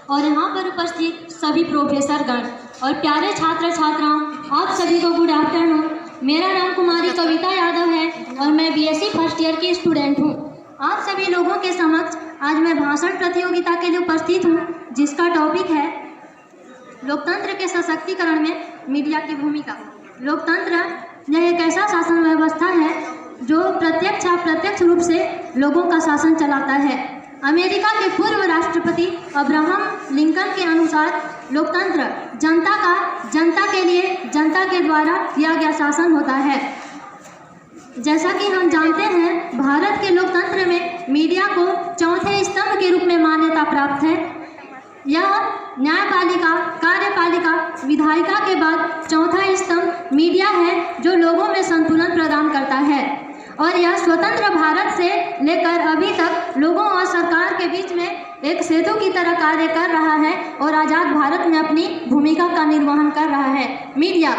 और यहाँ पर उपस्थित सभी प्रोफेसरगण और प्यारे छात्र छात्राओं, आप सभी को गुड आफ्टरनून। मेरा नाम कुमारी कविता यादव है और मैं बीएससी फर्स्ट ईयर की स्टूडेंट हूँ। आप सभी लोगों के समक्ष आज मैं भाषण प्रतियोगिता के लिए उपस्थित हूँ, जिसका टॉपिक है लोकतंत्र के सशक्तिकरण में मीडिया की भूमिका। लोकतंत्र यह एक ऐसा शासन व्यवस्था है जो प्रत्यक्ष या अप्रत्यक्ष रूप से लोगों का शासन चलाता है। अमेरिका के पूर्व राष्ट्रपति अब्राहम लिंकन के अनुसार लोकतंत्र जनता के लिए जनता के द्वारा किया गया शासन होता है। जैसा कि हम जानते हैं, भारत के लोकतंत्र में मीडिया को चौथे स्तंभ के रूप में मान्यता प्राप्त है। यह न्यायपालिका, कार्यपालिका, विधायिका के बाद चौथा स्तंभ मीडिया है, जो लोगों में संतुलन प्रदान करता है और यह स्वतंत्र भारत से लेकर अभी तक लोगों और सरकार के बीच में एक सेतु की तरह कार्य कर रहा है और आज़ाद भारत में अपनी भूमिका का निर्वहन कर रहा है। मीडिया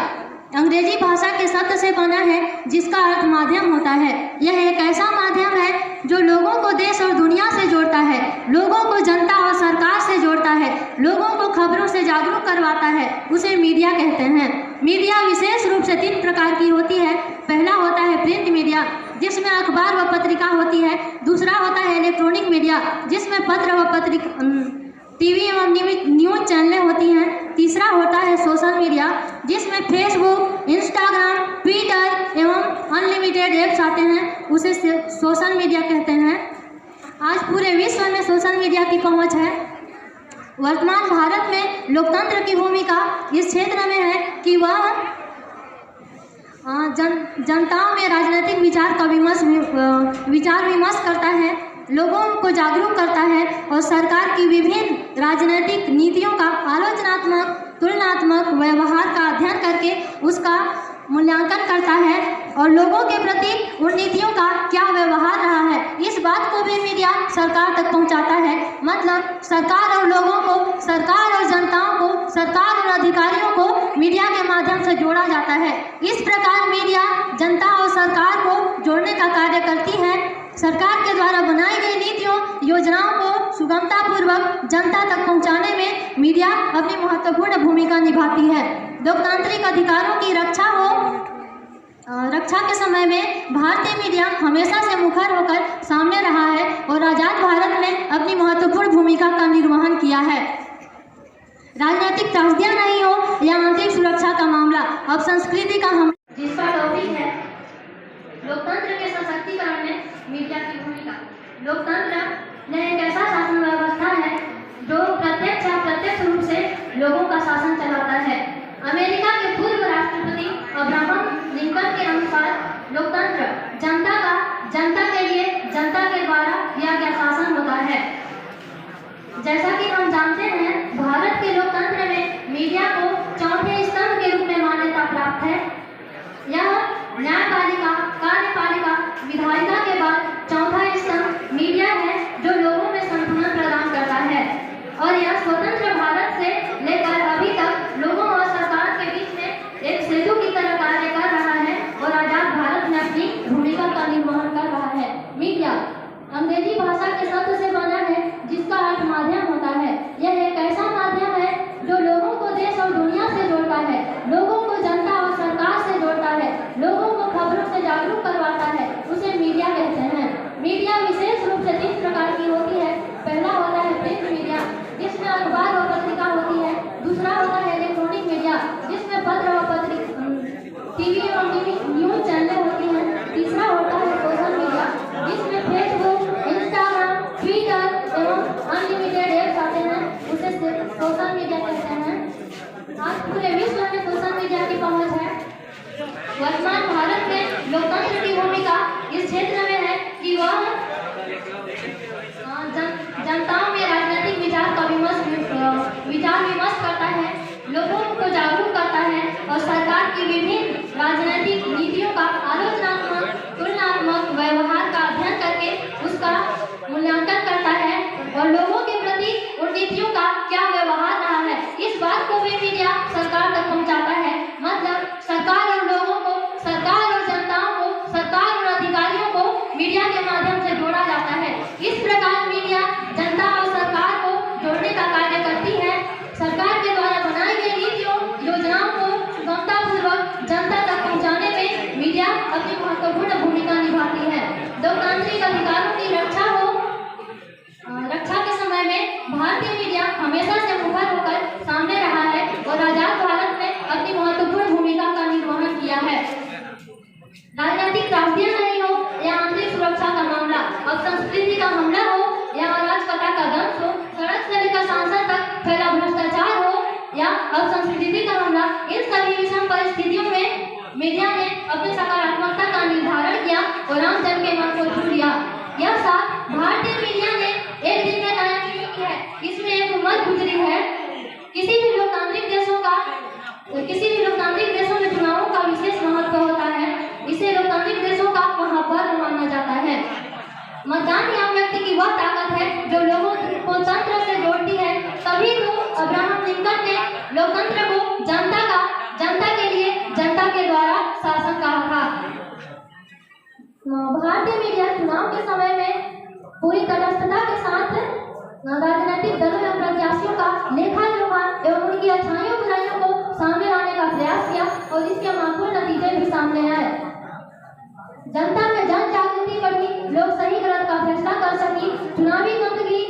अंग्रेजी भाषा के शब्द से बना है, जिसका अर्थ माध्यम होता है। यह एक ऐसा माध्यम है जो लोगों को देश और दुनिया से जोड़ता है, लोगों को जनता और सरकार से जोड़ता है, लोगों को खबरों से जागरूक करवाता है। उसे मीडिया कहते हैं। मीडिया विशेष रूप से 3 प्रकार की होती है। पहला होता है प्रिंट मीडिया, जिसमें अखबार व पत्रिका होती है। दूसरा होता है इलेक्ट्रॉनिक मीडिया, जिसमें पत्र व पत्रिका, टीवी एवं न्यूज़ चैनलें होती हैं। तीसरा होता है सोशल मीडिया, जिसमें फेसबुक, इंस्टाग्राम, ट्विटर एवं अनलिमिटेड ऐप्स आते हैं। उसे सोशल मीडिया कहते हैं। आज पूरे विश्व में सोशल मीडिया की पहुंच है। वर्तमान भारत में लोकतंत्र की भूमिका इस क्षेत्र में है कि वह जनताओं में राजनीतिक विचार का विचार विमर्श करता है, लोगों को जागरूक करता है और सरकार की विभिन्न राजनीतिक नीतियों का आलोचनात्मक, तुलनात्मक व्यवहार का अध्ययन करके उसका मूल्यांकन करता है और लोगों के प्रति उन नीतियों का क्या व्यवहार रहा है, इस बात को भी मीडिया सरकार तक पहुंचाता है। मतलब सरकार और लोगों को, सरकार और जनताओं को, सरकार और अधिकारियों को मीडिया के माध्यम से जोड़ा जाता है। इस प्रकार मीडिया जनता और सरकार को जोड़ने का कार्य करती है। सरकार के द्वारा बनाई गई नीतियों, योजनाओं को सुगमतापूर्वक जनता तक पहुंचाने में मीडिया अपनी महत्वपूर्ण भूमिका निभाती है। लोकतांत्रिक अधिकारों की रक्षा के समय में भारतीय मीडिया हमेशा से मुखर होकर सामने रहा है और आज़ाद भारत में अपनी महत्वपूर्ण भूमिका का निर्वहन किया है। राजनीतिक त्रासदियां नहीं हो या आंतरिक सुरक्षा का मामला, अब संस्कृति का हम, जिसका टॉपिक है लोकतंत्र के सशक्तिकरण में मीडिया की भूमिका। लोकतंत्र यह एक ऐसा शासन व्यवस्था है जो प्रत्यक्ष या अप्रत्यक्ष रूप से लोगों का शासन चलाता है। अमेरिका के पूर्व राष्ट्रपति अब्राहम लिंकन के अनुसार लोकतंत्र जनता के लिए जनता के द्वारा किया गया शासन होता है। जैसा कि हम जानते हैं, भारत के लोकतंत्र में मीडिया को चौथे स्तंभ के रूप में मान्यता प्राप्त है। यह न्यायपालिका, कार्यपालिका, विधायिका के बाद चौथा स्तंभ मीडिया है, जो लोगों में संतुलन प्रदान करता है और यह स्वतंत्र भारत से लेकर अभी तक लोगों और सरकार के बीच में एक सेतु की तरह कार्य कर रहा है और आज़ाद भारत में अपनी भूमिका का निर्वहन कर रहा है। मीडिया अंग्रेजी भाषा के शब्द से बना है, जिसका अर्थ माध्यम होता है। यह एक ऐसा माध्यम है जो लोगों को देश और दुनिया से जोड़ता है, लोगों को जनता और सरकार से जोड़ता है, लोगों को खबरों से जागरूक करवाता है। उसे मीडिया कहते हैं। मीडिया विशेष रूप से 3 प्रकार की होती है। पहला होता है प्रिंट मीडिया, जिसमें अखबार और पत्रिका होती है। दूसरा होता है इलेक्ट्रॉनिक मीडिया, जिसमें पत्र और टीवी एवं न्यूज़ चैनलें होती हैं। तीसरा होता है सोशल मीडिया, जिसमें फेसबुक, इंस्टाग्राम, ट्विटर एवं अनलिमिटेड ऐप्स आते हैं। उसे सोशल मीडिया कहते हैं। आज पूरे विश्व में सोशल मीडिया की पहुंच है। वर्तमान भारत में लोकतंत्र की भूमिका इस क्षेत्र में है कि वह जनताओं में राजनीतिक विचार का विचार विमर्श करता है, लोगों को जागरूक करता है और सरकार की विभिन्न राजनीतिक नीतियों का आलोचनात्मक, तुलनात्मक व्यवहार का अध्ययन करके उसका मूल्यांकन करता है और लोगों के प्रति उन नीतियों का क्या व्यवहार रहा है, इस बात को भी मीडिया सरकार तक पहुंचाता है। मतलब सरकार और लोगों को, सरकार और जनताओं को, सरकार और अधिकारियों को मीडिया के माध्यम से जोड़ा जाता है। इस प्रकार मीडिया जनता और सरकार को जोड़ने का कार्य करता है। भारतीय मीडिया हमेशा से मुखर होकर सामने रहा है और आजाद भारत में अपनी महत्वपूर्ण भूमिका का निर्वहन किया है। राजनीतिक त्रासदियां नहीं हो या आंतरिक सुरक्षा का मामला, अब संस्कृति का हमला हो या अराजकता का दंश हो, सड़क से लेकर सांसद तक फैला भ्रष्टाचार हो या अब संस्कृति का हमला, इन सभी विषम परिस्थितियों में मीडिया ने अपनी सकारात्मकता का निर्धारण किया और आम जन के मन को छू लिया। यह साथ भारतीय मीडिया ने एक दिन में कायम नहीं की है, इसमें एक उम्र गुजरी है। किसी भी लोकतांत्रिक देशों में चुनावों का विशेष महत्व होता है। इसे लोकतांत्रिक देशों का महापर्व माना जाता है। मतदान ही आम व्यक्ति की वह ताकत है जो लोगों को तंत्र से जोड़ती है। तभी तो अब्राहम लिंकन ने लोकतंत्र को जनता के लिए जनता के द्वारा शासन कहा था। भारतीय मीडिया चुनाव के समय में पूरी तटस्थता के साथ राजनीतिक दलों या प्रत्याशियों का लेखा जोखा एवं उनकी अच्छाइयों बुराइयों को सामने लाने का प्रयास किया और इसके माकूल नतीजे भी सामने आए। जनता में जन जागृति बढ़ी, लोग सही गलत का फैसला कर सकी। चुनावी गंदगी,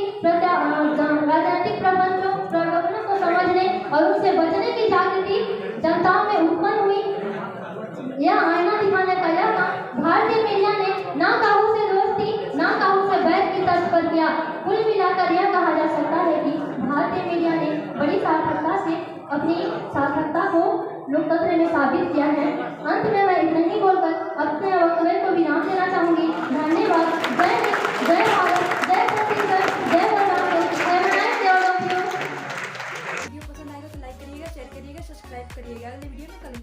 राजनीतिक प्रलोभनों को समझने और उनसे बचने की जागृति जनताओं में उत्पन्न हुई। यह आईना दिखाने का यह काम भारतीय मीडिया ने ना काहू से दोस्ती ना काहू से बैर की तर्ज पर किया। कुल मिलाकर यह कहा जा सकता है कि भारतीय मीडिया ने बड़ी सार्थकता से अपनी सार्थकता को लोकतंत्र में साबित किया है। अंत में मैं इतना ही बोलकर अपने वक्तव्य को विराम देना चाहूंगी। धन्यवाद। जय हिंद, जय भारत, जय छत्तीसगढ़, जय बंगाल। वीडियो पसंद आएगा तो लाइक करिएगा, शेयर करिएगा, सब्सक्राइब करिएगा। अगले वीडियो में